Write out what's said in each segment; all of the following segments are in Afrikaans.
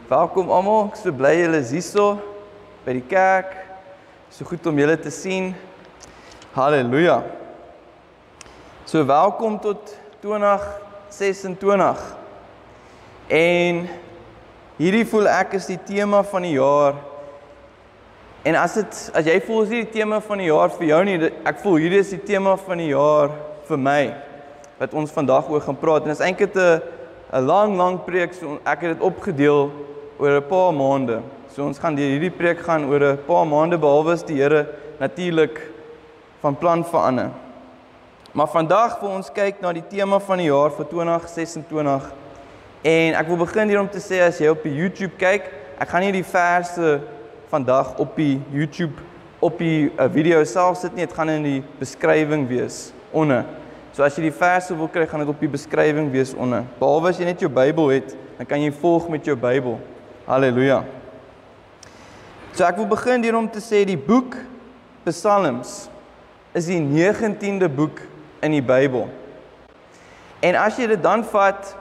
Welkom almal, ek is so bly julle is hierso by die kerk. So goed om julle te sien. Halleluja. So welkom tot 2026. En hierdie voel ek is die tema van die jaar. En as jy voel is die tema van die jaar vir jou nie, ek voel hierdie is die tema van die jaar vir my, wat ons vandag oor gaan praat. En dit is eintlik 'n lang preek, so ek het dit opgedeel oor 'n paar maande. So ons gaan hierdie preek gaan oor 'n paar maande, behalwe as die Here natuurlik van plan verander. Maar vandag wil ons kyk na die tema van die jaar vir 2026. En ek wil begin hier om te sê, as jy op die YouTube kyk, ek gaan nie die verse vandag op die YouTube, op die video self sit nie, dit gaan in die beskrywing wees, onder. So as jy die verse wil kry, gaan dit op die beskrywing wees onder. Behalwe as jy net jou Bybel het, dan kan jy volg met jou Bybel. Halleluja. So ek wil begin hier om te sê, die boek Psalms is die 19de boek in die Bybel. En as jy dit dan vat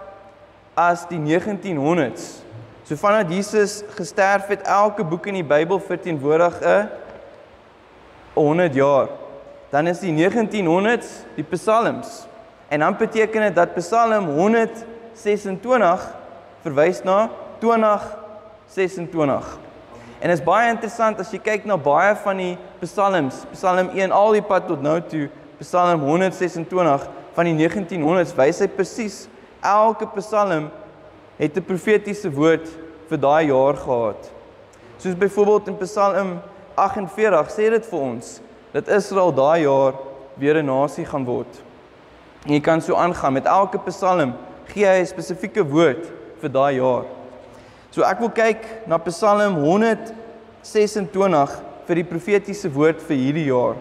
as die 1900s, so vanaf Jesus gesterf het, elke boek in die Bybel verteenwoordig 100 jaar. Dan is die 1900s die Psalms. En dan beteken dit dat Psalm 126 verwys na 2026. En is baie interessant as jy kyk na baie van die Psalms, Psalm 1 al die pad tot nou toe, Psalm 126 van die 1900s, wys hy presies, elke Psalm het 'n profetiese woord vir daai jaar gehad. Soos byvoorbeeld in Psalm 48 sê dit vir ons, dat Israel daai jaar weer 'n nasie gaan word. En jy kan so aangaan, met elke Psalm gee hy 'n spesifieke woord vir daai jaar. So ek wil kyk na Psalm 126 vir die profetiese woord vir hierdie jaar.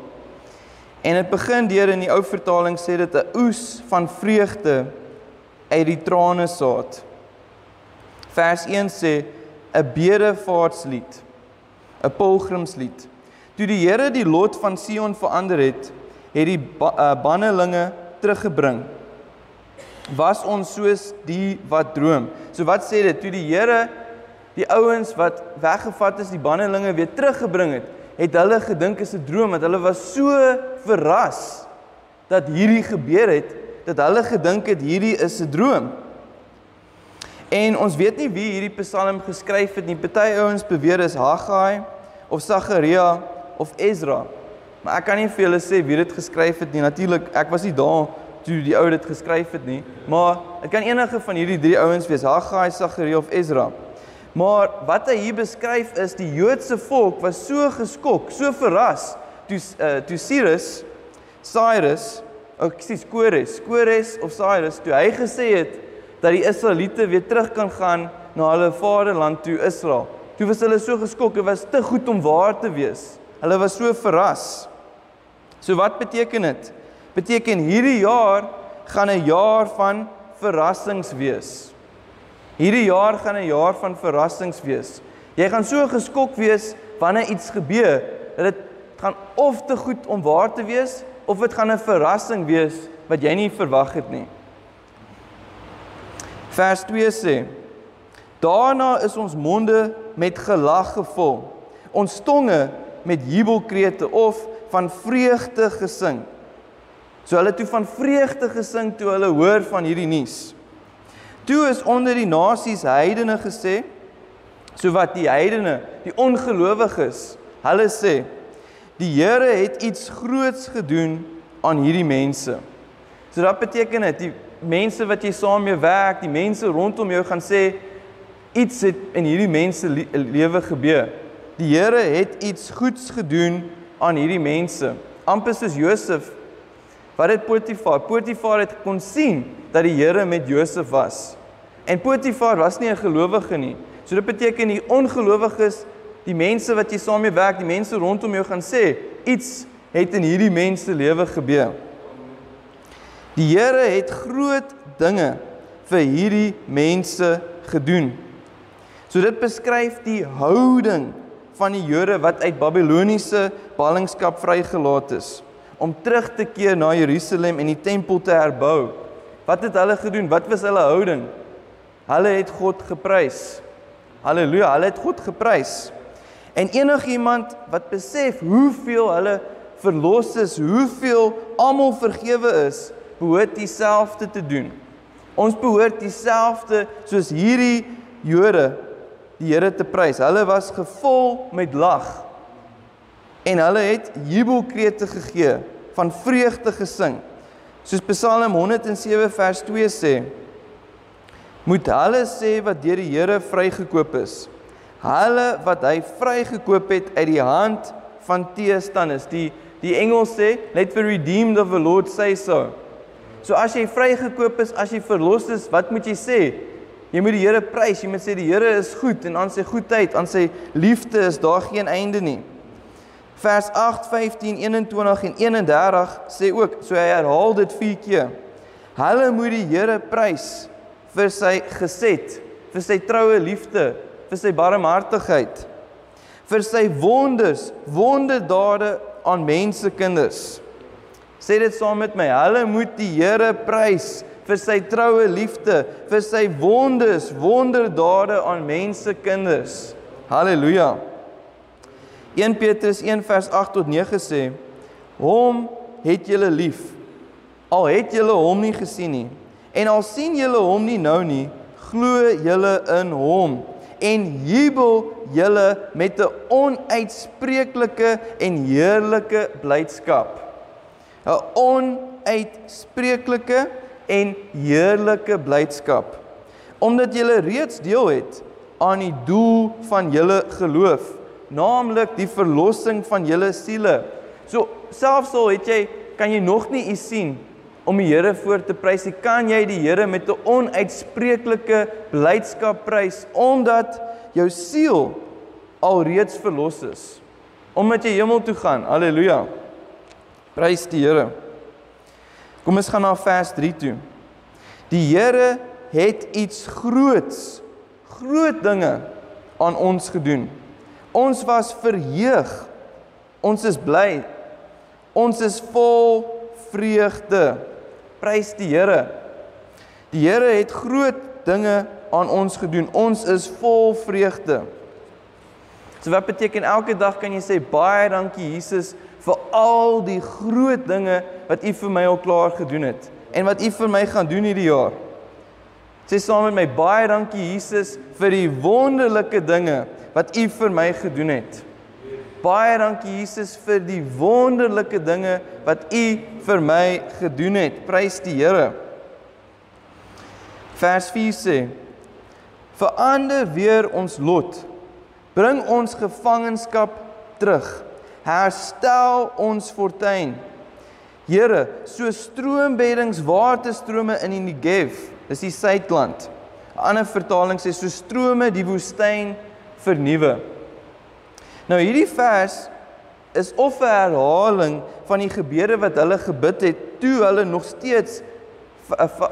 En dit begin deur in die ou vertaling sê dit 'n oes van vreugde uit die trane saad. Vers 1 sê 'n bedevaartslied, 'n pelgrimslied. Toe die Here die lot van Sion verander het die bannelinge teruggebring. Was ons soos die wat droom. So wat sê dit? Toe die Here die ouens wat weggevat is, die bannelinge weer teruggebring het hulle gedink is 'n droom, want hulle was so verras dat hierdie gebeur het, dat hulle gedink het hierdie is 'n droom. En ons weet nie wie hierdie Psalm geskryf het nie. Party ouens beweer is Haggai of Sagaria of Ezra. Maar ek kan nie vir julle sê wie dit geskryf het nie. Natuurlik, ek was nie daar toe die ou dit geskryf het nie, maar dit kan enige van hierdie 3 ouens wees, Haggai, Sagaria of Ezra. Maar wat hy hier beskryf is, die Joodse volk was so geskok, so verras, toe Kores of Cyrus, toe hy gesê het, dat die Israeliete weer terug kan gaan na hulle vaderland toe, Israel. Toe was hulle so geskok, dit was te goed om waar te wees. Hulle was so verras. So wat beteken dit? Beteken hierdie jaar gaan 'n jaar van verrassings wees. Hierdie jaar gaan 'n jaar van verrassings wees. Jy gaan so geskok wees wanneer iets gebeur, dat dit gaan of te goed om waar te wees, of dit gaan 'n verrassing wees wat jy nie verwag het nie. Vers 2 sê, daarna is ons monde met gelag gevul, ons tonge met jubelkrete of van vreugde gesing. So hulle toe van vreugde gesing toe hulle hoor van hierdie nuus. Toe is onder die nasies heidene gesê, so wat die heidene, die ongelowiges, hulle sê, die Here het iets groots gedoen aan hierdie mense. So dat beteken dit, die mense wat jy saam mee werk, die mense rondom jou gaan sê, iets het in hierdie mense lewe gebeur. Die Here het iets goeds gedoen aan hierdie mense. Amper soos Josef, wat het Potifar het kon sien, dat die Here met Josef was. En Potifar was nie 'n gelowige nie. So dit beteken die ongelowiges, die mense wat jy saam mee werk, die mense rondom jou gaan sê, iets het in hierdie mense lewe gebeur. Die Here het groot dinge vir hierdie mense gedoen. So dit beskryf die houding van die Jode wat uit Babyloniese ballingskap vrygelaat is, om terug te keer na Jerusalem en die tempel te herbou. Wat het hulle gedoen? Wat was hulle houding? Hulle het God geprys. Halleluja, hulle het God geprys. En enigiemand wat besef hoeveel hulle verlos is, hoeveel almal vergewe is, behoort dieselfde te doen. Ons behoort dieselfde soos hierdie Jode die Here te prys. Hulle was gevul met lag en hulle het jubelkrete gegee, van vreugde gesing. Soos Psalm 107 vers 2 sê, moet hulle sê wat deur die Here vrygekoop is. Hulle wat hy vrygekoop het uit die hand van teestanders. Die Engels sê, let the redeemed of the Lord say so. So as jy vrygekoop is, as jy verlos is, wat moet jy sê? Jy moet die Here prys, jy moet sê die Here is goed en aan sy goedheid, aan sy liefde is daar geen einde nie. Vers 8, 15, 21 en 31 sê ook, so hy herhaal dit 4 keer. Hulle moet die Here prys vir sy gesed, vir sy troue liefde, vir sy barmhartigheid, vir sy wonderdade aan mensekinders. Sê dit saam met my, hulle moet die Here prys vir sy troue liefde, vir sy wonderdade aan mensekinders. Halleluja. 1 Petrus 1 vers 8 tot 9 sê, hom het julle lief, al het julle hom nie gesien nie, en al sien julle hom nie nou nie, glo julle in hom, en jubel julle met 'n onuitspreeklike en heerlike blydskap. 'n Onuitspreeklike en heerlike blydskap, omdat julle reeds deel het aan die doel van julle geloof, naamlik die verlossing van julle siele. So, selfs al kan jy nog nie iets sien om die Here voor te prys, kan jy die Here met 'n onuitspreeklike blydskap prys, omdat jou siel alreeds verlos is, omdat jy hemel toe gaan. Halleluja. Prys die Here. Kom ons gaan na vers 3 toe. Die Here het iets groot dinge aan ons gedoen. Ons was verheug, ons is bly, ons is vol vreugde. Prys die Here. Die Here het groot dinge aan ons gedoen, ons is vol vreugde. So wat beteken elke dag kan jy sê, baie dankie Jesus, vir al die groot dinge wat U vir my al klaar gedoen het, en wat U vir my gaan doen hierdie jaar. Sê saam met my, baie dankie Jesus, vir die wonderlike dinge wat U vir my gedoen het. Baie dankie Jesus vir die wonderlike dinge wat U vir my gedoen het. Prys die Here. Vers 4 sê, verander weer ons lot, bring ons gevangenskap terug, herstel ons fortuin. Here, so stroombeddings waterstrome in die Negev, dis die suidland. 'n Ander vertaling sê, so strome die woestyn vernuwe. Nou hierdie vers is of 'n herhaling van die gebede wat hulle gebid het, toe hulle nog steeds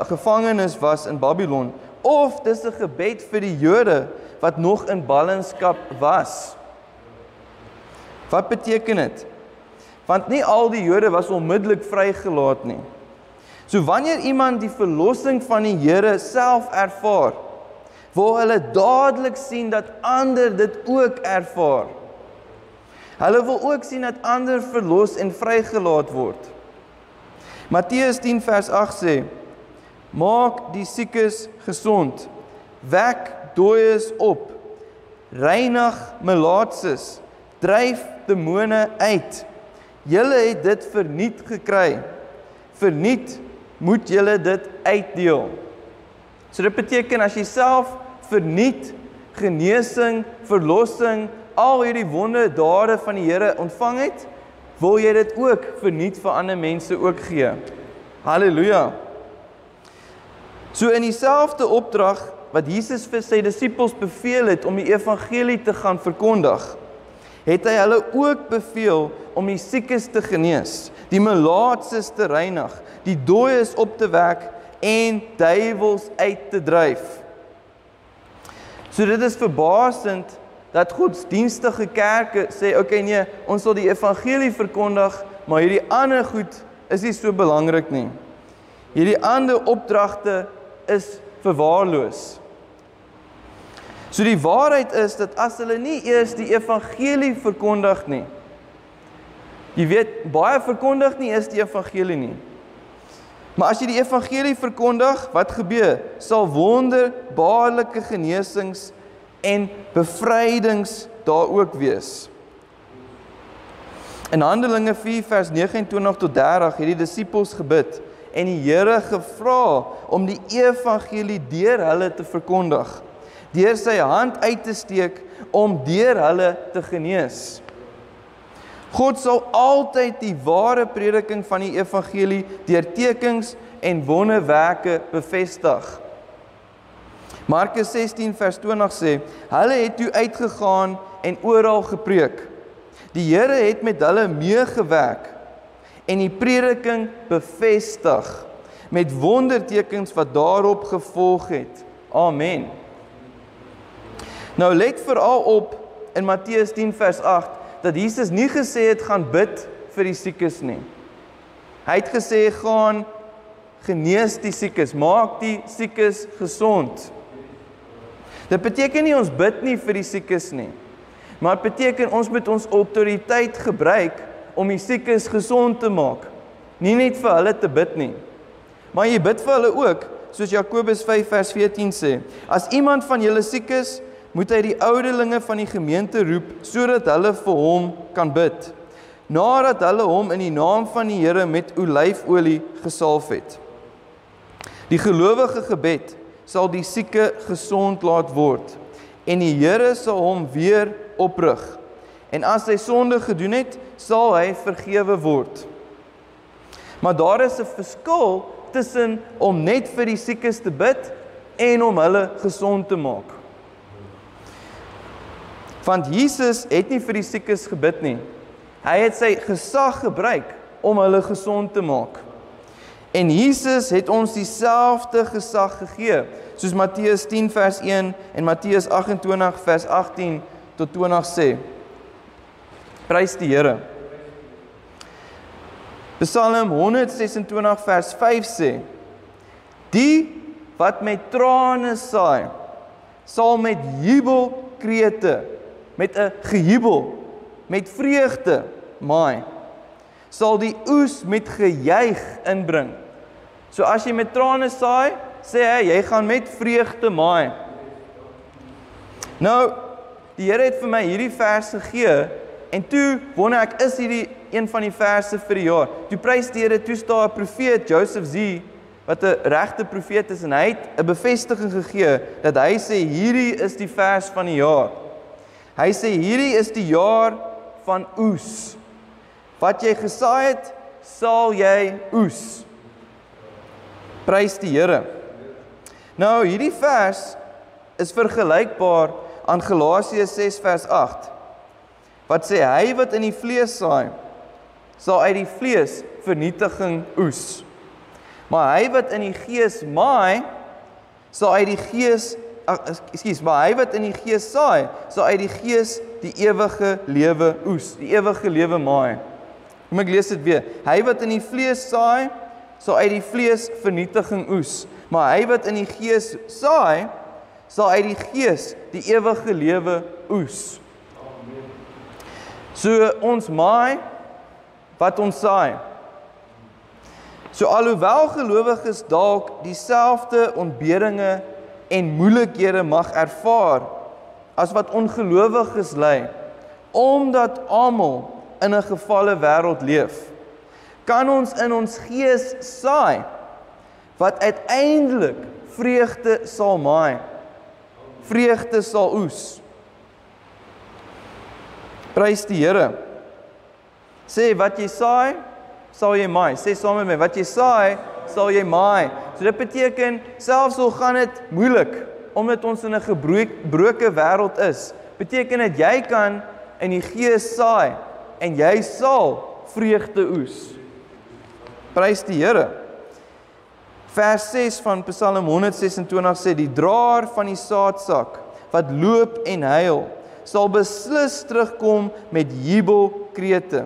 gevangenes was in Babylon, of dis 'n gebed vir die Jode wat nog in ballingskap was. Wat beteken dit? Want nie al die Jode was onmiddellik vrygelaat nie. So wanneer iemand die verlossing van die Here self ervaar, wil hulle dadelik sien dat ander dit ook ervaar. Hulle wil ook sien dat ander verlos en vrygelaat word. Matteus 10 vers 8 sê, maak die siekes gesond, wek dooies op, reinig melaatses, dryf demone uit. Julle het dit verniet gekry, verniet moet julle dit uitdeel. So dit beteken as jy self verniet, genesing, verlossing, al hierdie wonderdade van die Here ontvang het, wil jy dit ook verniet vir ander mense ook gee. Halleluja. So in dieselfde opdrag wat Jesus vir sy disippels beveel het om die evangelie te gaan verkondig, het hy hulle ook beveel om die siekes te genees, die melaatses te reinig, die dooies op te wek en duiwels uit te dryf. So dit is verbasend dat godsdienstige kerke sê, okay nee, ons sal die evangelie verkondig, maar hierdie ander goed is nie so belangrik nie. Hierdie ander opdragte is verwaarloos. So die waarheid is dat as hulle nie eers die evangelie verkondig nie, jy weet, baie verkondig nie eers die evangelie nie. Maar as jy die evangelie verkondig, wat gebeur? Sal wonderbaarlike genesings en bevrydings daar ook wees. In Handelinge 4 vers 29 tot 30 het die disippels gebid en die Here gevra om die evangelie deur hulle te verkondig, deur sy hand uit te steek om deur hulle te genees. God sal altyd die ware prediking van die evangelie deur tekens en wonderwerke bevestig. Markus 16 vers 20 sê, hulle het toe uitgegaan en oral gepreek. Die Here het met hulle meegewerk en die prediking bevestig met wondertekens wat daarop gevolg het. Amen. Nou let veral op in Matteus 10 vers 8 dat Jesus nie gesê het gaan bid vir die siekes nie. Hy het gesê gaan genees die siekes, maak die siekes gesond. Dit beteken nie ons bid nie vir die siekes nie, maar dit beteken ons moet ons autoriteit gebruik om die siekes gesond te maak. Nie net vir hulle te bid nie, maar jy bid vir hulle ook, soos Jakobus 5 vers 14 sê, as iemand van julle siek is, moet hy die ouderlinge van die gemeente roep, sodat hulle vir hom kan bid, nadat hulle hom in die naam van die Here met olyfolie gesalf het. Die gelowige gebed sal die sieke gesond laat word, en die Here sal hom weer oprig, en as hy sonde gedoen het, sal hy vergewe word. Maar daar is 'n verskil tussen om net vir die siekes te bid, en om hulle gesond te maak. Want Jesus het nie vir die siekes gebid nie. Hy het sy gesag gebruik om hulle gesond te maak. En Jesus het ons dieselfde gesag gegee, soos Matteus 10 vers 1 en Matteus 28 vers 18 tot 20 sê. Prys die Here. Psalm 126 vers 5 sê, die wat met trane saai, sal met jubelkrete, met 'n gejubel, met vreugde maai, sal die oes met gejuig inbring. So as jy met trane saai, sê hy, jy gaan met vreugde maai. Nou, die Here het vir my hierdie vers gegee, en toe wonder ek, is hierdie een van die verse vir die jaar? Toe prys die Here, toe staan 'n profeet, Joseph Z, wat 'n regte profeet is, en hy het 'n bevestiging gegee, dat hy sê, hierdie is die vers van die jaar. Hy sê, hierdie is die jaar van oes. Wat jy gesaai het, sal jy oes. Prys die Here. Nou, hierdie vers is vergelykbaar aan Galasiërs 6 vers 8, wat sê, hy wat in die vlees saai, sal uit die vlees vernietiging oes. Maar hy wat in die gees maai, sal uit die gees, maar hy wat in die gees saai, sal uit die gees die ewige lewe oes, die ewige lewe maai. Kom ek lees dit weer. Hy wat in die vlees saai, sal uit die vlees vernietiging oes. Maar hy wat in die gees saai, sal uit die gees die ewige lewe oes. So ons maai wat ons saai. So alhoewel gelowiges dalk dieselfde ontberinge en moeilikhede mag ervaar as wat ongelowiges ly, omdat almal in 'n gefalle wêreld leef, kan ons in ons gees saai, wat uiteindelik vreugde sal maai, vreugde sal oes. Prys die Here. Sê, wat jy saai, sal jy maai. Sê saam met my, wat jy saai, sal jy maai. So dit beteken, selfs al gaan dit moeilik, omdat ons in 'n gebroke wêreld is, beteken dit jy kan in die gees saai, en jy sal vreugde oes. Prys die Here. Vers 6 van Psalm 126 sê, die draer van die saadsak, wat loop en huil, sal beslis terugkom met jubelkrete,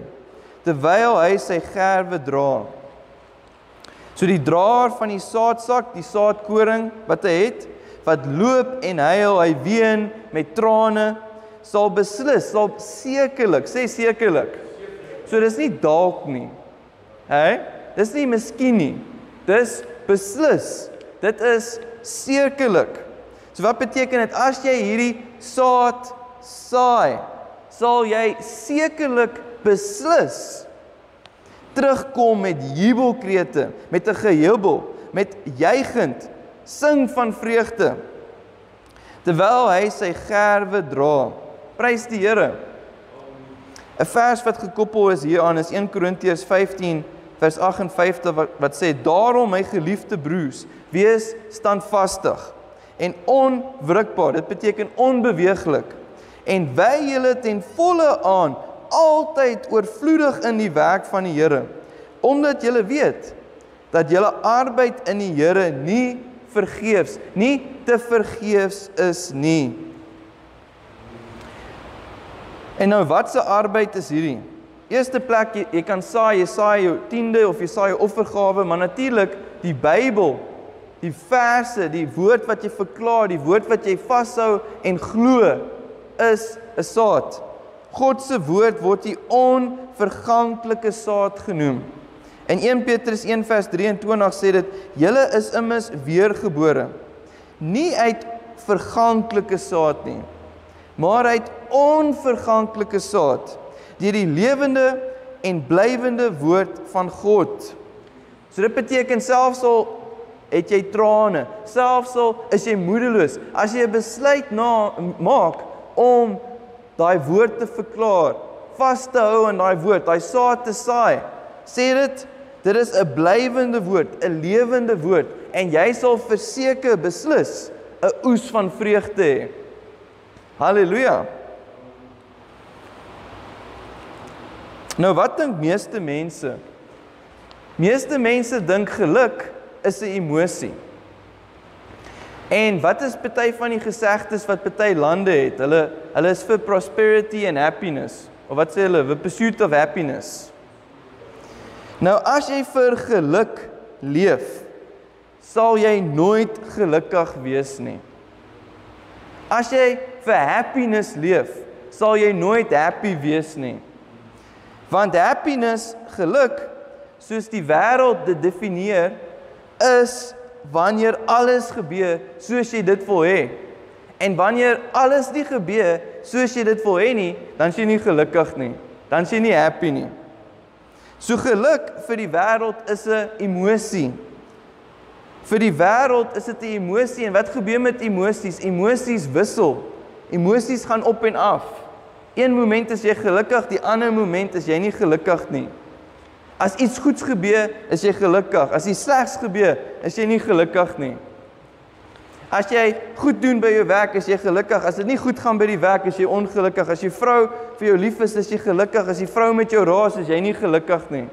terwyl hy sy gerwe dra. So die draer van die saadsak, die saadkoring wat hy het, wat loop en huil, hy ween met trane, sal beslis, sal sekerlik, sê sekerlik. So dis nie dalk nie. Dis nie miskien nie. Dis beslis. Dit is sekerlik. So wat beteken dit? As jy hierdie saad saai, sal jy sekerlik beslis terugkom met jubelkrete, met 'n gejubel, met juigend, sing van vreugde, terwyl hy sy gerwe dra. Prys die Here. 'n Vers wat gekoppel is hieraan is 1 Korintiërs 15 vers 58 wat sê: "Daarom my geliefde broers, wees standvastig en onwrikbaar." Dit beteken onbeweeglik. "En wy julle ten volle aan, altyd oorvloedig in die werk van die Here, omdat julle weet dat julle arbeid in die Here nie vergeefs, nie te vergeefs is nie." En nou, wat se arbeid is hierdie? Eerste plek, jy kan saai, jy saai jou tiende of jy saai jou offergawe, maar natuurlik die Bybel, die verse, die woord wat jy verklaar, die woord wat jy vashou en glo, is 'n saad. God se woord word die onverganklike saad genoem. In 1 Petrus 1 vers 23 sê dit: "Julle is immers weergebore, nie uit verganklike saad nie, maar uit onverganklike saad, deur die lewende en blywende woord van God." So dit beteken selfs al het jy trane, selfs al is jy moedeloos, as jy 'n besluit maak om daai woord te verklaar, vas te hou aan daai woord, daai saad te saai, sê dit is 'n blywende woord, 'n lewende woord, en jy sal verseker beslis 'n oes van vreugde hê. Halleluja. Nou wat dink meeste mense? Meeste mense dink geluk is 'n emosie. En wat is party van die gesegdes wat party lande het? Hulle is vir prosperity and happiness. Of wat sê hulle? The pursuit of happiness. Nou as jy vir geluk leef, sal jy nooit gelukkig wees nie. As jy vir happiness leef, sal jy nooit happy wees nie. Want happiness, geluk, soos die wêreld dit definieer, is wanneer alles gebeur soos jy dit wil hê. En wanneer alles nie gebeur soos jy dit wil hê nie, dan is jy nie gelukkig nie. Dan is jy nie happy nie. So geluk vir die wêreld is 'n emosie. Vir die wêreld is dit 'n emosie, en wat gebeur met emosies? Emosies wissel. Emosies gaan op en af. Een moment is jy gelukkig, die ander moment is jy nie gelukkig nie. As iets goeds gebeur, is jy gelukkig. As iets slegs gebeur, is jy nie gelukkig nie. As jy goed doen by jou werk, is jy gelukkig. As dit nie goed gaan by die werk, is jy ongelukkig. As jy vrou vir jou lief is jy gelukkig. As die vrou met jou raas, is jy nie gelukkig nie.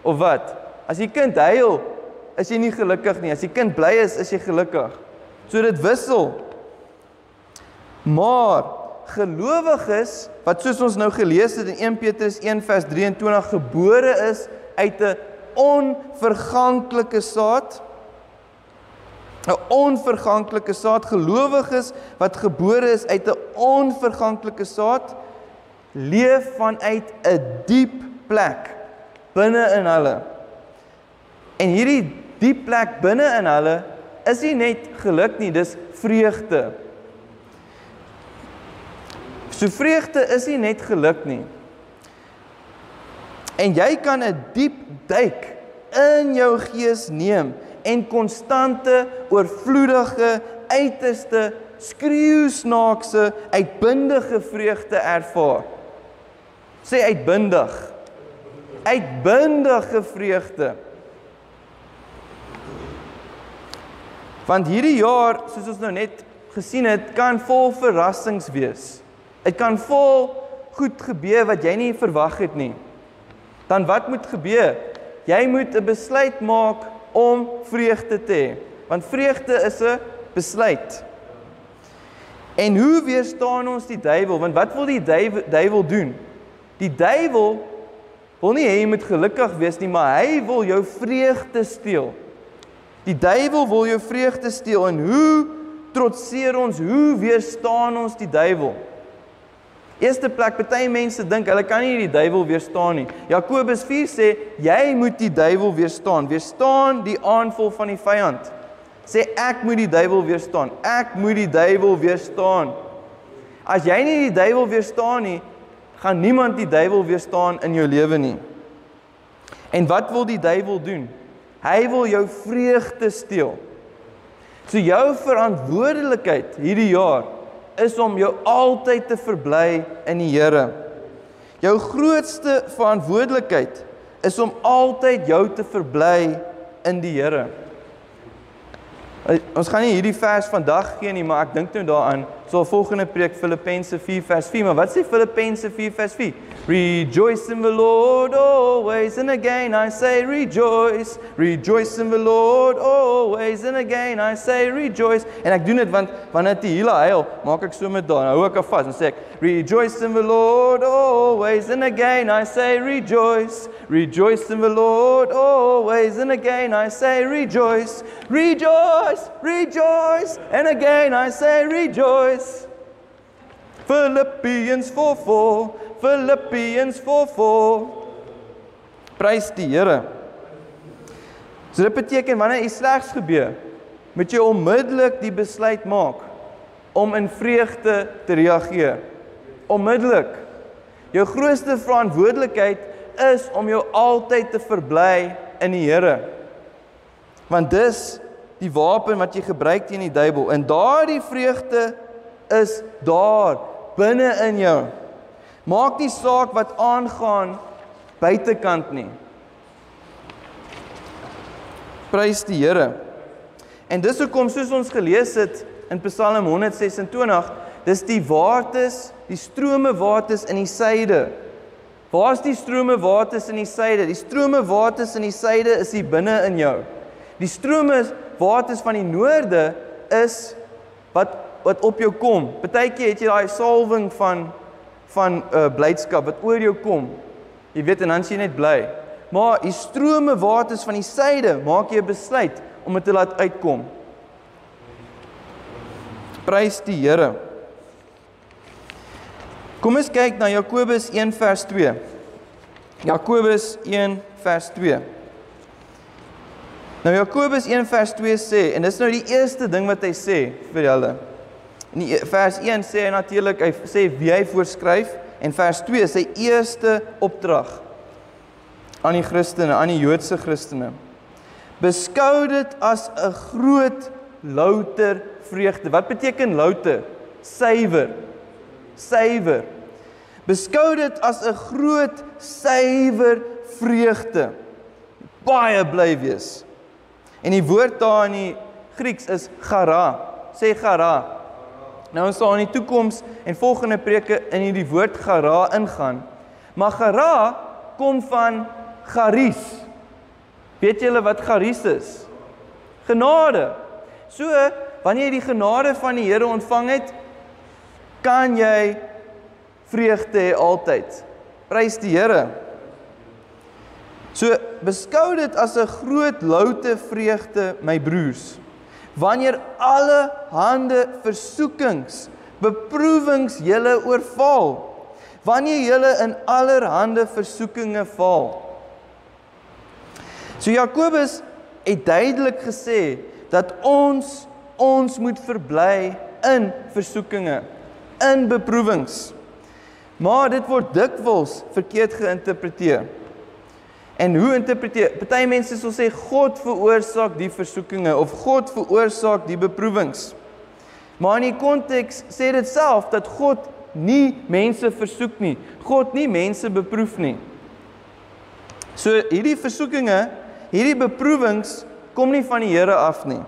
Of wat? As die kind huil, is jy nie gelukkig nie. As die kind bly is jy gelukkig. So dit wissel. Maar gelowiges, wat soos ons nou gelees het in 1 Petrus 1 vers 23, gebore is uit 'n onverganklike saad, 'n onverganklike saad, gelowiges wat gebore is uit 'n onverganklike saad, leef vanuit 'n diep plek binne in hulle. En hierdie diep plek binne in hulle is nie net geluk nie, dis vreugde. So vreugde is nie net geluk nie. En jy kan 'n diep duik in jou gees neem en konstante, oorvloedige, uiterste, skreeusnaakse, uitbundige vreugde ervaar. Sê uitbundig. Uitbundige vreugde. Want hierdie jaar, soos ons nou net gesien het, kan vol verrassings wees. Dit kan vol goed gebeur wat jy nie verwag het nie. Dan wat moet gebeur? Jy moet 'n besluit maak om vreugde te hê. Want vreugde is 'n besluit. En hoe weerstaan ons die duiwel? Want wat wil die duiwel doen? Die duiwel wil nie hê jy moet gelukkig wees nie, maar hy wil jou vreugde steel. Die duiwel wil jou vreugde steel. En hoe trotseer ons, hoe weerstaan ons die duiwel? Eerste plek, party mense dink, hulle kan nie die duiwel weerstaan nie. Jakobus 4 sê, jy moet die duiwel weerstaan. Weerstaan die aanval van die vyand. Sê, ek moet die duiwel weerstaan. Ek moet die duiwel weerstaan. As jy nie die duiwel weerstaan nie, gaan niemand die duiwel weerstaan in jou lewe nie. En wat wil die duiwel doen? Hy wil jou vreugde steel. So jou verantwoordelikheid hierdie jaar is om jou altyd te verbly in die Here. Jou grootste verantwoordelikheid is om altyd jou te verbly in die Here. Ons gaan nie hierdie vers vandag gee nie, maar ek dink nou daaraan, so volgende preek Filippense 4 vers 4, maar wat sê Filippense 4 vers 4? Rejoice in the Lord always, and again I say rejoice. Rejoice in the Lord always, and again I say rejoice. En ek doen dit want wanneer Tehila huil, maak ek so met daar, hou ek vas en sê ek, rejoice in the Lord always, and again I say rejoice. Rejoice in the Lord always, and again I say rejoice. Rejoice, rejoice, and again I say rejoice. Philippians 4:4, Philippians 4:4. Prys die Here. So dit beteken wanneer iets slegs gebeur, moet jy onmiddellik die besluit maak om in vreugde te reageer. Onmiddellik. Jou grootste verantwoordelikheid is om jou altyd te verbly in die Here. Want dis die wapen wat jy gebruik teen die duiwel. En daardie vreugde is daar binne in jou. Maak nie saak wat aangaan buitekant nie. Prys die Here. En dis hoekom soos ons gelees het in Psalm 126, dis die waters, die strome waters in die suide. Waar is die strome waters in die suide? Die strome waters in die suide is hier binne in jou. Die strome waters van die noorde is wat op jou kom. Partykeer het jy daai salwing van blydskap wat oor jou kom. Jy weet, en dan is jy net bly. Maar die strome waters van die suide maak jy 'n besluit om dit te laat uitkom. Prys die Here. Kom ons kyk na Jakobus 1 vers 2. Jakobus 1 vers 2. Nou Jakobus 1 vers 2 sê, en dis nou die eerste ding wat hy sê vir julle. In vers 1 sê hy natuurlik, hy sê wie hy voorskryf, en vers 2 sy eerste opdrag aan die Christene, aan die Joodse Christene. Beskou dit as 'n groot louter vreugde. Wat beteken louter? Suiwer. Suiwer. Beskou dit as 'n groot suiwer vreugde. Baie bly wees. En die woord daar in die Grieks is chara. Sê chara. Nou ons sal in die toekoms en volgende preke in hierdie woord chara ingaan. Maar chara kom van charis. Weet julle wat charis is? Genade. So, wanneer jy die genade van die Here ontvang het, kan jy vreugde hê altyd. Prys die Here. So, beskou dit as 'n groot loute vreugde, my broers, wanneer alle hande versoekings, beproewings julle oorval, wanneer julle in allerhande versoekinge val. So Jakobus het duidelik gesê dat ons moet verbly in versoekinge, in beproewings. Maar dit word dikwels verkeerd geïnterpreteer. En hoe interpreteer? Party mense sal sê God veroorsaak die versoekinge of God veroorsaak die beproewings. Maar in die konteks sê dit self dat God nie mense versoek nie. God nie mense beproef nie. So hierdie versoekinge, hierdie beproewings kom nie van die Here af nie.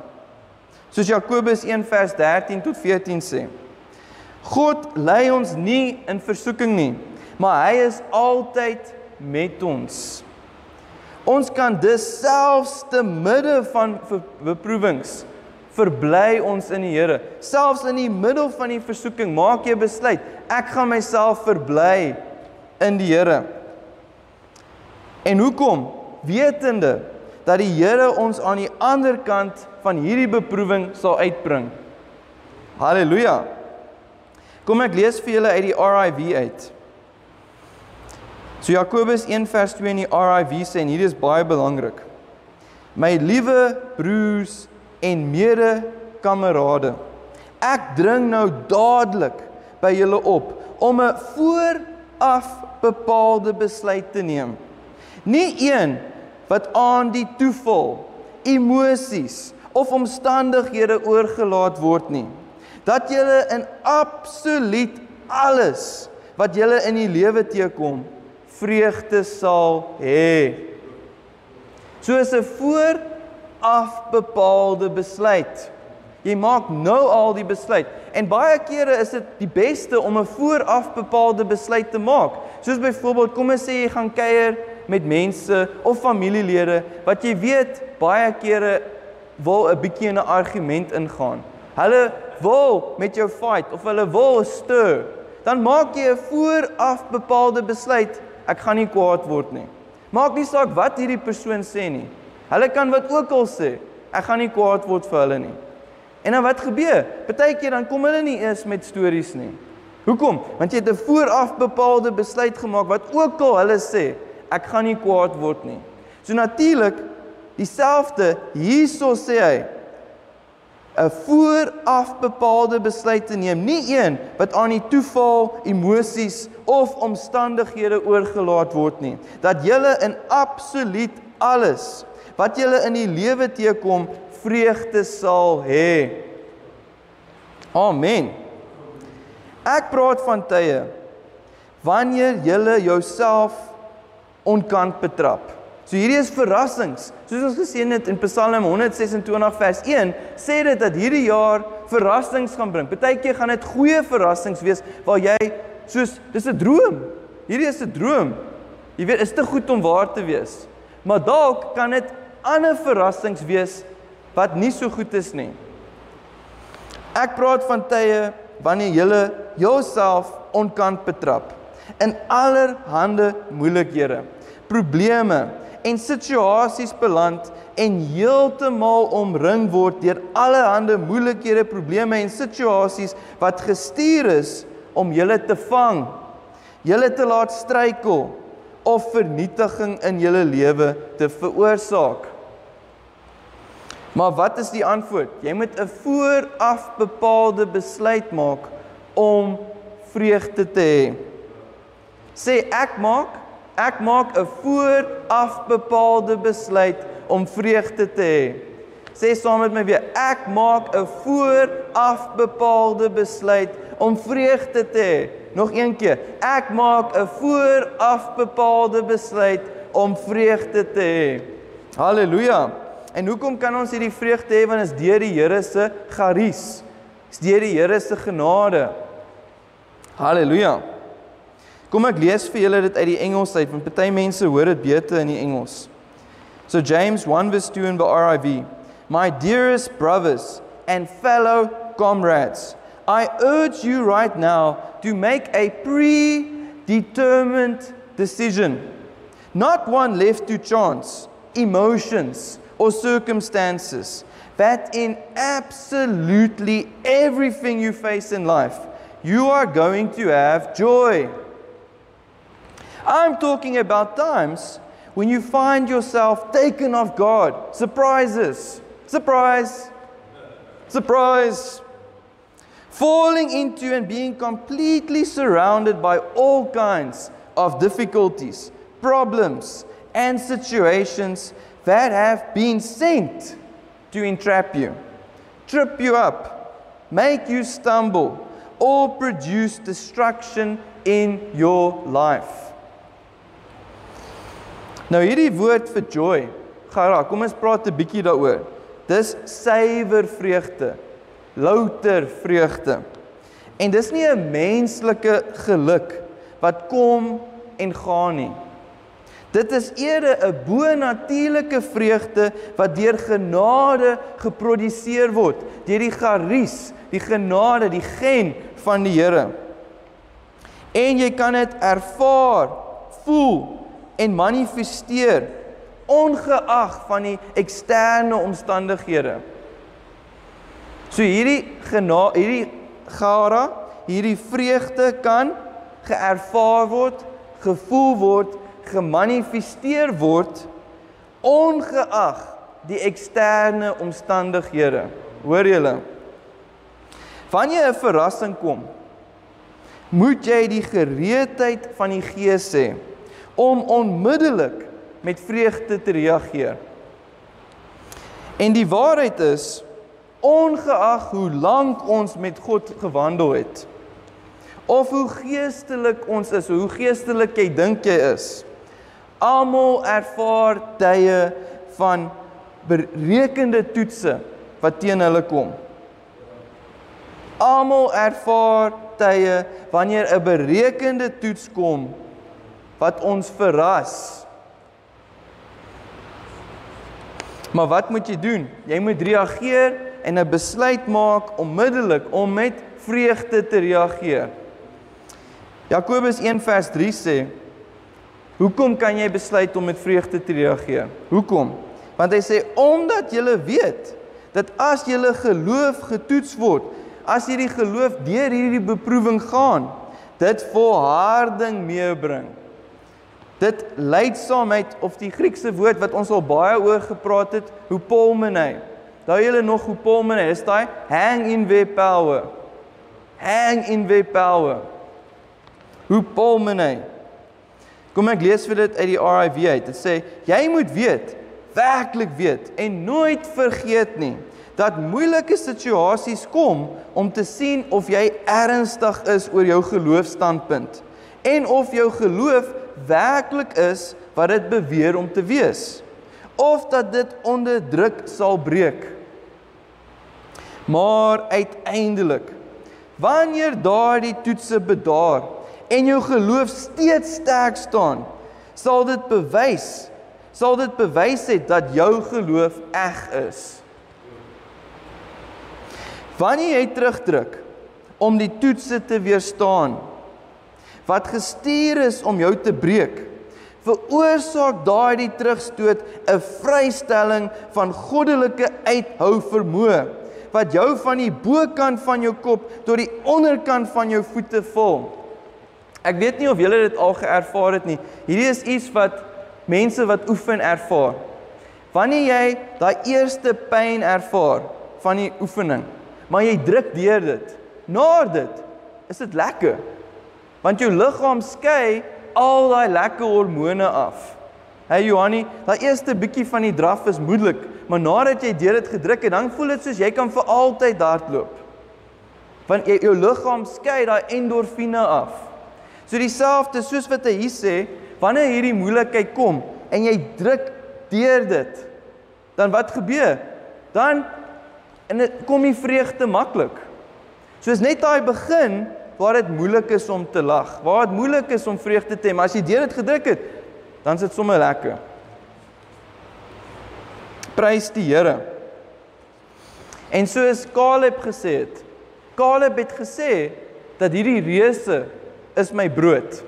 Soos Jakobus 1 vers 13 tot 14 sê. God lei ons nie in versoeking nie, maar hy is altyd met ons. Ons kan dus selfs te midde van beproewings verbly ons in die Here. Selfs in die middel van die versoeking maak jy besluit, ek gaan myself verbly in die Here. En hoekom? Wetende dat die Here ons aan die ander kant van hierdie beproewing sal uitbring. Halleluja. Kom ek lees vir julle uit die RIV uit. So Jakobus 1 vers 2 in die RIV sê, en hierdie is baie belangrik. My liewe broers en mede-kamerade, ek dring nou dadelik by julle op om 'n vooraf bepaalde besluit te neem. Nie een wat aan die toeval, emosies of omstandighede oorgelaat word nie. Dat julle in absoluut alles wat julle in die lewe teekom, vreugde sal hê. Soos 'n vooraf bepaalde besluit. Jy maak nou al die besluit. En baie kere is dit die beste om 'n vooraf bepaalde besluit te maak. Soos byvoorbeeld, kom ons sê jy gaan kuier met mense of familielede wat jy weet baie kere wil 'n bietjie in 'n argument ingaan. Hulle wil met jou fight of hulle wil stir. Dan maak jy 'n vooraf bepaalde besluit, ek gaan nie kwaad word nie. Maak nie saak wat hierdie persoon sê nie. Hulle kan wat ook al sê, ek gaan nie kwaad word vir hulle nie. En dan wat gebeur? Partykeer dan kom hulle nie eers met stories nie. Hoekom? Want jy het 'n vooraf bepaalde besluit gemaak wat ook al hulle sê, ek gaan nie kwaad word nie. So natuurlik, dieselfde, hierso sê hy, 'n vooraf bepaalde besluit te neem, nie een wat aan die toeval, emosies of omstandighede oorgelaat word nie. Dat julle in absoluut alles wat julle in die lewe teekom, vreugde sal hê. Amen. Ek praat van tye wanneer julle jouself onkant betrap. So hierdie is verrassings. Soos ons gesien het in Psalm 126 vers 1, sê dit dat hierdie jaar verrassings gaan bring. Partykeer gaan dit goeie verrassings wees waar jy soos dis 'n droom. Hierdie is 'n droom. Jy weet, is te goed om waar te wees. Maar dalk kan dit ander verrassings wees wat nie so goed is nie. Ek praat van tye wanneer jy jouself onkant betrap in allerhande moeilikhede, probleme en situasies beland en heeltemal omring word deur allerhande moeilikhede, probleme en situasies wat gestuur is om julle te vang, julle te laat struikel of vernietiging in julle lewe te veroorsaak. Maar wat is die antwoord? Jy moet 'n vooraf bepaalde besluit maak om vreugde te hê. Sê ek maak 'n vooraf bepaalde besluit om vreugde te hê. Sê saam met my weer, ek maak 'n vooraf bepaalde besluit om vreugde te hê. Nog een keer, ek maak 'n vooraf bepaalde besluit om vreugde te hê. Halleluja. En hoekom kan ons hierdie vreugde hê? Want is deur die Here se charis. Is deur die Here se genade. Halleluja. Kom ek lees vir julle dit uit die Engels uit, want party mense hoor dit beter in die Engels. So James 1 verse 2 in the RIV. My dearest brothers and fellow comrades, I urge you right now to make a predetermined decision, not one left to chance, emotions, or circumstances, that in absolutely everything you face in life, you are going to have joy. I'm talking about times when you find yourself taken off guard, surprises, surprise, surprise, falling into and being completely surrounded by all kinds of difficulties, problems, and situations that have been sent to entrap you, trip you up, make you stumble, or produce destruction in your life. Nou hierdie woord vir joy, kom ons praat 'n bietjie daaroor. Dis suiwer vreugde, louter vreugde. En dis nie 'n menslike geluk wat kom en gaan nie. Dit is eerder 'n bo-natuurlike vreugde wat deur genade geproduseer word, deur die charis, die genade, die gen van die Here. En jy kan dit ervaar, voel en manifesteer ongeag van die eksterne omstandighede. So hierdie gara, hierdie vreugde kan geervaar word, gevoel word, gemanifesteer word, ongeag die eksterne omstandighede. Hoor julle? Wanneer 'n verrassing kom, moet jy die gereedheid van die Gees hê om onmiddellik met vreugde te reageer. En die waarheid is, ongeag hoe lank ons met God gewandel het, of hoe geestelik ons is, hoe geestelik jy dink jy is, almal ervaar tye van berekende toetse wat teen hulle kom. Almal ervaar tye wanneer 'n berekende toets kom wat ons verras. Maar wat moet jy doen? Jy moet reageer en 'n besluit maak onmiddellik om met vreugde te reageer. Jakobus 1 vers 3 sê, hoekom kan jy besluit om met vreugde te reageer? Hoekom? Want hy sê, omdat julle weet, dat as julle geloof getoets word, as hierdie geloof deur hierdie beproewing gaan, dit volharding meebring. Dit lydsaamheid, of die Griekse woord wat ons al baie oor gepraat het, hupomene. Daar julle nog hupomene, is daai hang in the power. Hang in the power. Hupomene. Kom ek lees vir dit uit die RIV uit. Dit sê, jy moet weet, werklik weet, en nooit vergeet nie, dat moeilike situasies kom om te sien of jy ernstig is oor jou geloofstandpunt, en of jou geloof werklik is wat dit beweer om te wees, of dat dit onder druk sal breek. Maar uiteindelik, wanneer daardie toetse bedaar, en jou geloof steeds sterk staan, sal dit bewys het dat jou geloof eg is. Wanneer jy terugdruk om die toetse te weerstaan, wat gestuur is om jou te breek, veroorsaak daardie terugstoot 'n vrystelling van goddelike uithou vermoë, wat jou van die bokant van jou kop tot die onderkant van jou voete vul. Ek weet nie of julle dit al geervaar het nie. Hierdie is iets wat mense wat oefen ervaar. Wanneer jy daai eerste pyn ervaar van die oefening, maar jy druk deur dit, na dit, is dit lekker. Want jou liggaam skei al daai lekker hormone af. Hey Johannie, daai eerste bietjie van die draf is moeilik, maar nadat jy deur dit gedruk het, dan voel dit soos jy kan vir altyd hardloop. Want jou liggaam skei daai endorfine af. So dieselfde soos wat hy hier sê, wanneer hierdie moeilikheid kom en jy druk deur dit, dan wat gebeur? Dan kom die vreugde maklik. So is net daai begin waar dit moeilik is om te lag, waar dit moeilik is om vreugde te hê, maar as jy deur dit gedruk het, dan is dit sommer lekker. Prys die Here. En soos Caleb gesê het, Caleb het gesê dat hierdie reuse is my brood.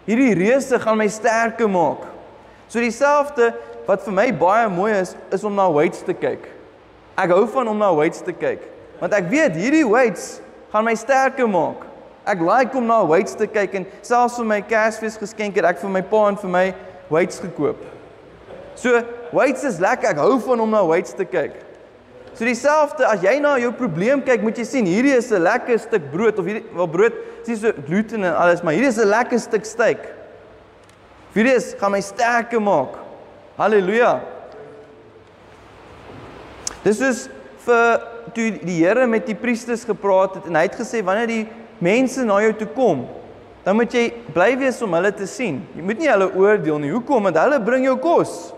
Hierdie reuse gaan my sterker maak. So dieselfde wat vir my baie mooi is om na weights te kyk. Ek hou van om na weights te kyk, want ek weet hierdie weights gaan my sterker maak. Ek like om na weights te kyk en selfs vir my Kersfees geskenk het ek vir my pa en vir my weights gekoop. So weights is lekker, ek hou van om na weights te kyk. So dieselfde, as jy na jou probleem kyk, moet jy sien, hierdie is 'n lekker stuk brood, of hierdie, wel brood, is so gluten en alles, maar hierdie is 'n lekker stuk steak. Hierdie gaan my sterker maak. Halleluja. Dis is vir toe die Here met die priesters gepraat het, en hy het gesê, wanneer die mense na jou toe kom, dan moet jy bly wees om hulle te sien. Jy moet nie hulle oordeel nie. Hoekom? Want hulle bring jou kos.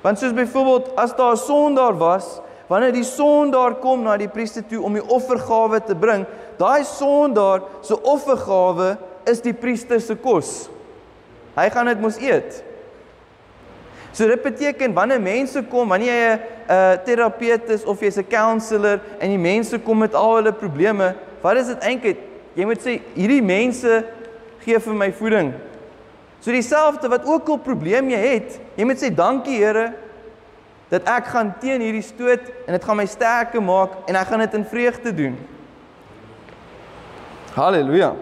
Want soos byvoorbeeld, as daar 'n sondaar was, wanneer die sondaar kom na die priester toe om die offergawe te bring, daai sondaar se offergawe is die priester se kos. Hy gaan dit mos eet. So dit beteken, wanneer mense kom, wanneer jy 'n terapeut is, of jy's 'n counselor, en die mense kom met al hulle probleme, wat is dit eintlik? Jy moet sê, hierdie mense gee vir my voeding. So dieselfde wat ook al probleem jy het, jy moet sê, dankie Here, dat ek gaan teen hierdie stoot en dit gaan my sterker maak en ek gaan dit in vreugde doen. Halleluja.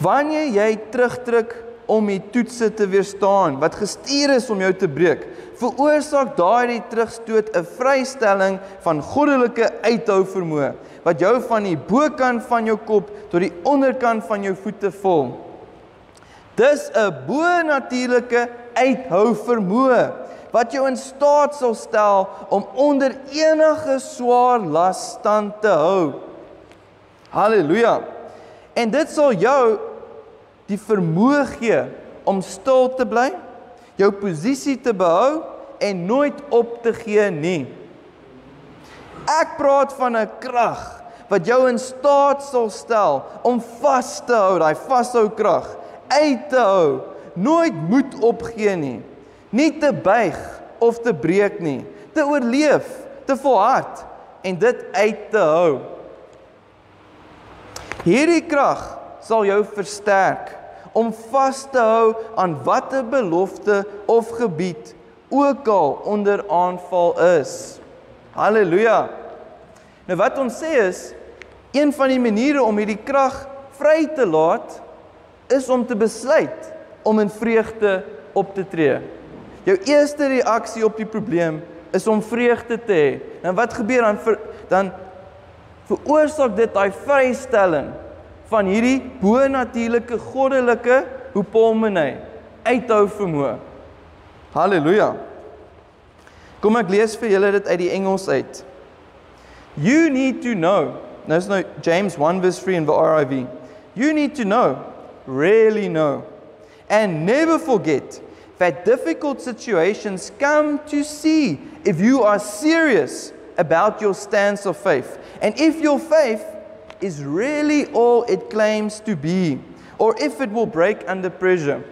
Wanneer jy terugdruk om die toetse te weerstaan, wat gestuur is om jou te breek, veroorsaak daardie terugstoot 'n vrystelling van goddelike uithou vermoë, wat jou van die bokant van jou kop tot die onderkant van jou voete vul. Dis 'n bonatuurlike uithou vermoë, wat jou in staat sal stel om onder enige swaar las stand te hou. Halleluja. En dit sal jou die vermoë gee om stil te bly, jou posisie te behou en nooit op te gee nie. Ek praat van 'n krag wat jou in staat sal stel om vas te hou, daai vashou krag, uit te hou, nooit moed opgee nie, nie te buig of te breek nie, te oorleef, te volhard en dit uit te hou. Hierdie krag sal jou versterk om vas te hou aan watter belofte of gebied ook al onder aanval is. Halleluja. Nou wat ons sê is, een van die maniere om hierdie krag vry te laat, is om te besluit om in vreugde op te tree. Jou eerste reaksie op die probleem is om vreugde te hê. En wat gebeur dan veroorsaak dit daai vrystelling van hierdie bonatuurlike goddelike hupomene, uithou vermoë. Halleluja. Kom ek lees vir julle dit uit die Engels uit. You need to know. Nou is nou James 1 verse 3 in the RIV. You need to know, really know, and never forget that difficult situations come to see if you are serious about your stance of faith, and if your faith is really all it claims to be, or if it will break under pressure.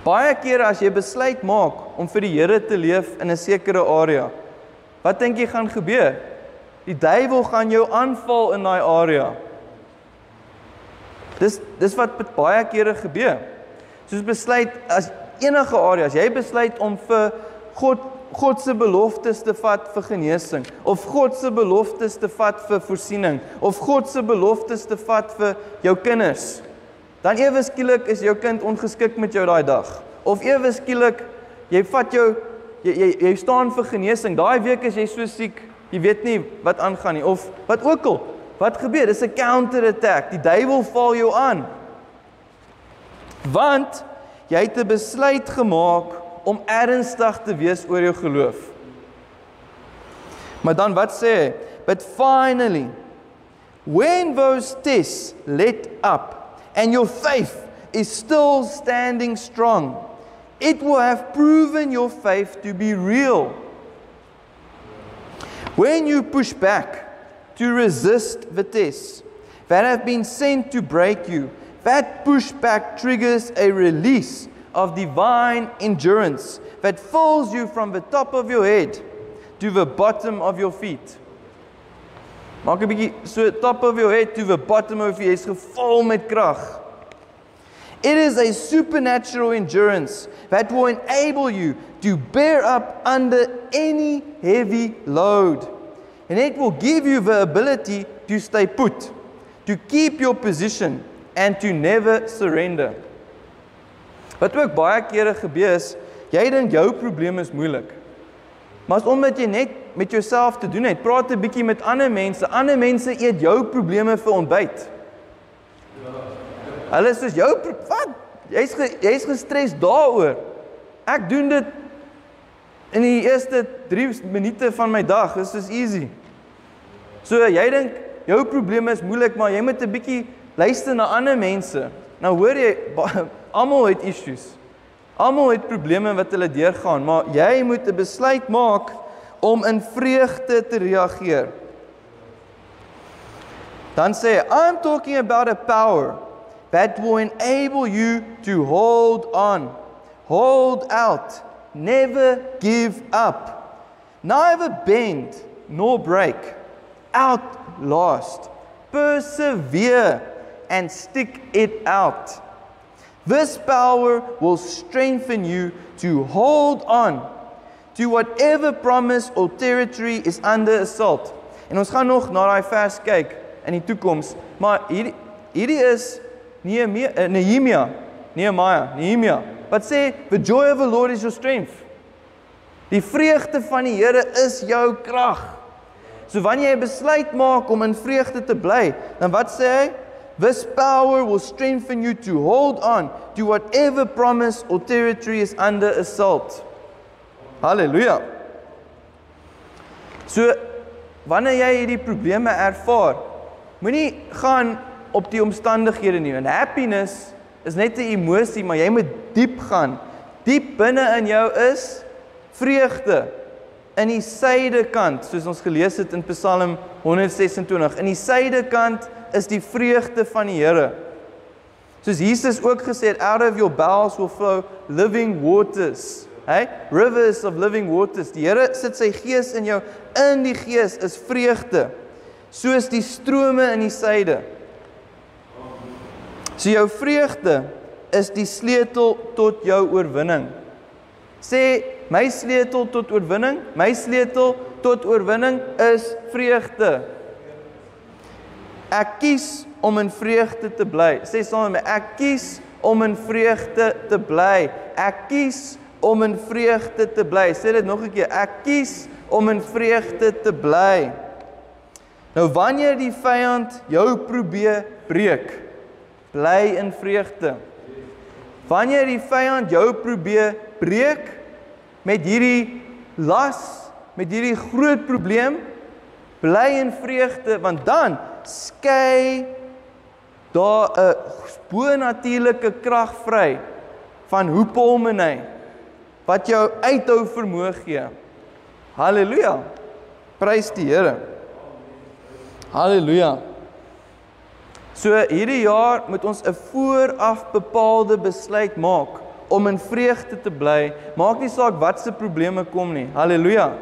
Baie kere as jy besluit maak om vir die Here te leef in 'n sekere area, wat dink jy gaan gebeur? Die duiwel gaan jou aanval in daai area. Dis wat baie kere gebeur. Soos besluit, as enige area, as jy besluit om vir God se beloftes te vat vir genesing, of God se beloftes te vat vir voorsiening, of God se beloftes te vat vir jou kinders, dan ewe skielik is jou kind ongeskik met jou daai dag. Of ewe skielik, jy staan vir genesing, daai week is jy so siek, jy weet nie wat aangaan nie, of wat ook al, wat gebeur? Dis 'n counter-attack, die duiwel val jou aan. Want jy het 'n besluit gemaak om ernstig te wees oor jou geloof. Maar dan wat sê hy? But finally, when those tests let up, and your faith is still standing strong, it will have proven your faith to be real. When you push back to resist the tests that have been sent to break you, that pushback triggers a release of divine endurance that fills you from the top of your head to the bottom of your feet. Maak 'n bietjie so top of your head to the bottom of your feet, jy's gevul met krag. It is a supernatural endurance that will enable you to bear up under any heavy load. And it will give you the ability to stay put, to keep your position, and to never surrender. Wat ook baie kere gebeur is, jy dink jou probleem is moeilik. Maar as omdat jy net met jouself te doen het, praat 'n bietjie met ander mense eet jou probleme vir ontbyt. Hulle is soos jou, wat? Jy's gestres daaroor. Ek doen dit in die eerste 3 minute van my dag, dis soos easy. So jy dink jou probleme is moeilik, maar jy moet 'n bietjie luister na ander mense. Nou hoor jy, almal het issues. Almal het probleme wat hulle deurgaan, maar jy moet 'n besluit maak om in vreugde te reageer. Dan sê hy, I'm talking about a power that will enable you to hold on, hold out, never give up, neither bend nor break, outlast, persevere and stick it out. This power will strengthen you to hold on to whatever promise or territory is under assault. En ons gaan nog na daai vers kyk in die toekoms, maar hierdie is Nehemia, wat sê, the joy of the Lord is your strength. Die vreugde van die Here is jou krag. So wanneer jy besluit maak om in vreugde te bly, dan wat sê hy? This power will strengthen you to hold on to whatever promise or territory is under assault. Halleluja. So, wanneer jy hierdie probleme ervaar, moenie gaan op die omstandighede nie. En happiness is net 'n emosie, maar jy moet diep gaan. Diep binne in jou is vreugde. In die suidekant, soos ons gelees het in Psalm 126, in die suidekant is die vreugde van die Here. Soos Jesus ook gesê het, out of your bowels will flow living waters. Hey? Rivers of living waters. Die Here sit sy gees in jou, in die gees is vreugde, soos die strome in die suide. So jou vreugde is die sleutel tot jou oorwinning. Sê, my sleutel tot oorwinning is vreugde. Ek kies om in vreugde te bly. Sê saam met my, ek kies om in vreugde te bly. Ek kies om in vreugde te bly. Sê dit nog 'n keer, ek kies om in vreugde te bly. Nou wanneer die vyand jou probeer breek, bly in vreugde. Wanneer die vyand jou probeer breek met hierdie las, met hierdie groot probleem, bly in vreugde, want dan skei daar 'n bonatuurlike krag vry van hoepelmenei wat jou uithou vermoë gee. Halleluja. Prys die Here. Halleluja. So hierdie jaar moet ons 'n vooraf bepaalde besluit maak om in vreugde te bly. Maak nie saak wat se probleme kom nie. Halleluja.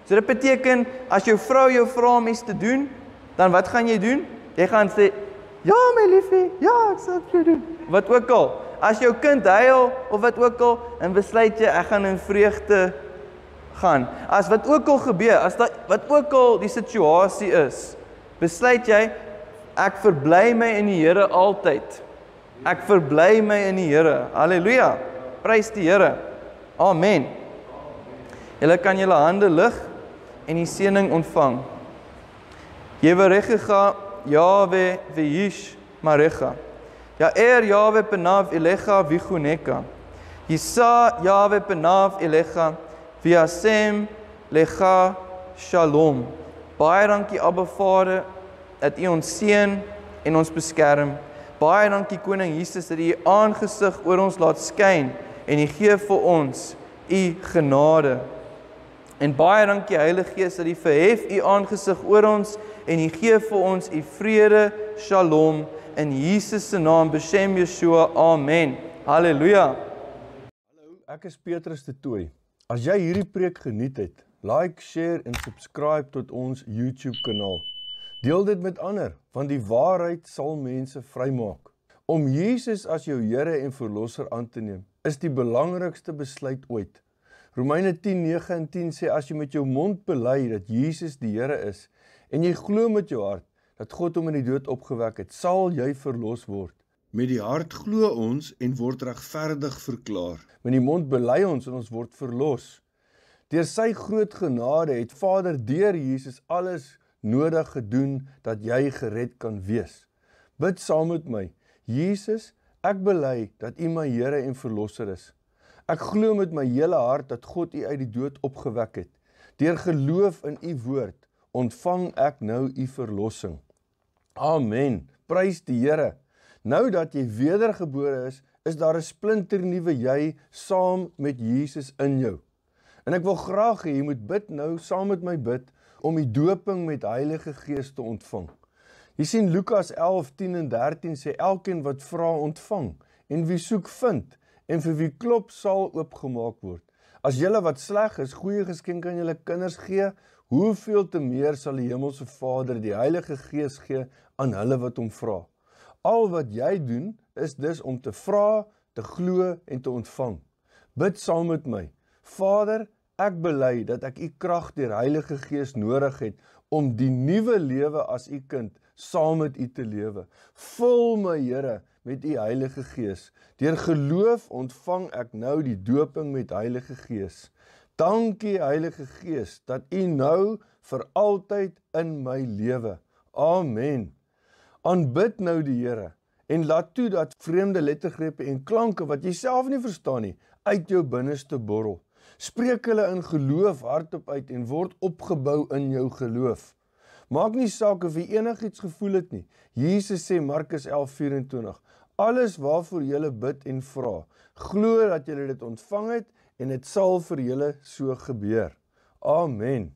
So dit beteken as jou vrou jou vra om iets te doen, dan wat gaan jy doen? Jy gaan sê, ja my liefie, ja ek sal dit doen. Wat ook al. As jou kind huil of wat ook al, dan besluit jy ek gaan in vreugde gaan. As wat ook al gebeur, as wat ook al die situasie is, besluit jy ek verbly my in die Here altyd. Ek verbly my in die Here. Halleluja. Prys die Here. Amen. Julle kan julle hande lig en die seëning ontvang. Yevarechecha Yahweh v'ish marecha. Ya'er Yahweh penav elecha v'chuneka. Yisa Yahweh penav elecha v'yasem lecha shalom. Baie dankie Abba Vader dat U ons seën en ons beskerm. Baie dankie Koning Jesus dat U U aangesig oor ons laat skyn en U gee vir ons U genade. En baie dankie Heilige Gees dat U verhef U aangesig oor ons en U gee vir ons U vrede, shalom, in Jesus se naam, Beshem Yeshua, amen. Halleluja. Hallo, ek is Petrus de Tooy. As jy hierdie preek geniet het, like, share en subscribe tot ons YouTube kanaal. Deel dit met ander, want die waarheid sal mense vrymaak. Om Jesus as jou Here en Verlosser aan te neem, is die belangrikste besluit ooit. Romeine 10:9 en 10 sê, as jy met jou mond bely dat Jesus die Here is, en jy glo met jou hart, dat God hom in die dood opgewek het, sal jy verlos word. Met die hart glo ons en word regverdig verklaar. Met die mond bely ons en ons word verlos. Deur sy groot genade het Vader deur Jesus alles nodig gedoen dat jy gered kan wees. Bid saam met my. Jesus, ek bely dat U my Here en Verlosser is. Ek glo met my hele hart dat God U uit die dood opgewek het. Deur geloof in U woord ontvang ek nou U verlossing. Amen. Prys die Here. Nou dat jy wedergebore is daar 'n splinternuwe jy saam met Jesus in jou. En ek wil graag hê jy moet bid nou saam met my bid om die doping met Heilige Gees te ontvang. Jy sien Lukas 11:10 en 13 sê elkeen wat vra ontvang en wie soek vind en vir wie klop sal oopgemaak word. As julle wat sleg is goeie geskenke aan julle kinders gee, hoeveel te meer sal die Hemelse Vader die Heilige Gees gee aan hulle wat hom vra. Al wat jy doen, is dus om te vra, te glo en te ontvang. Bid saam met my. Vader, ek bely dat ek u krag deur Heilige Gees nodig het om die nuwe lewe as u kind saam met u te lewe. Vul my, Here, met u Heilige Gees. Deur geloof ontvang ek nou die doping met Heilige Gees. Dankie, Heilige Gees, dat u nou vir altyd in my lewe. Amen. Aanbid nou die Here en laat toe dat vreemde lettergrepe en klanke wat jy self nie verstaan nie, uit jou binneste borrel. Spreek hulle in geloof hardop uit en word opgebou in jou geloof. Maak nie saak of jy enigiets gevoel het nie. Jesus sê Markus 11:24, alles waarvoor julle bid en vra, glo dat julle dit ontvang het en dit sal vir julle so gebeur. Amen.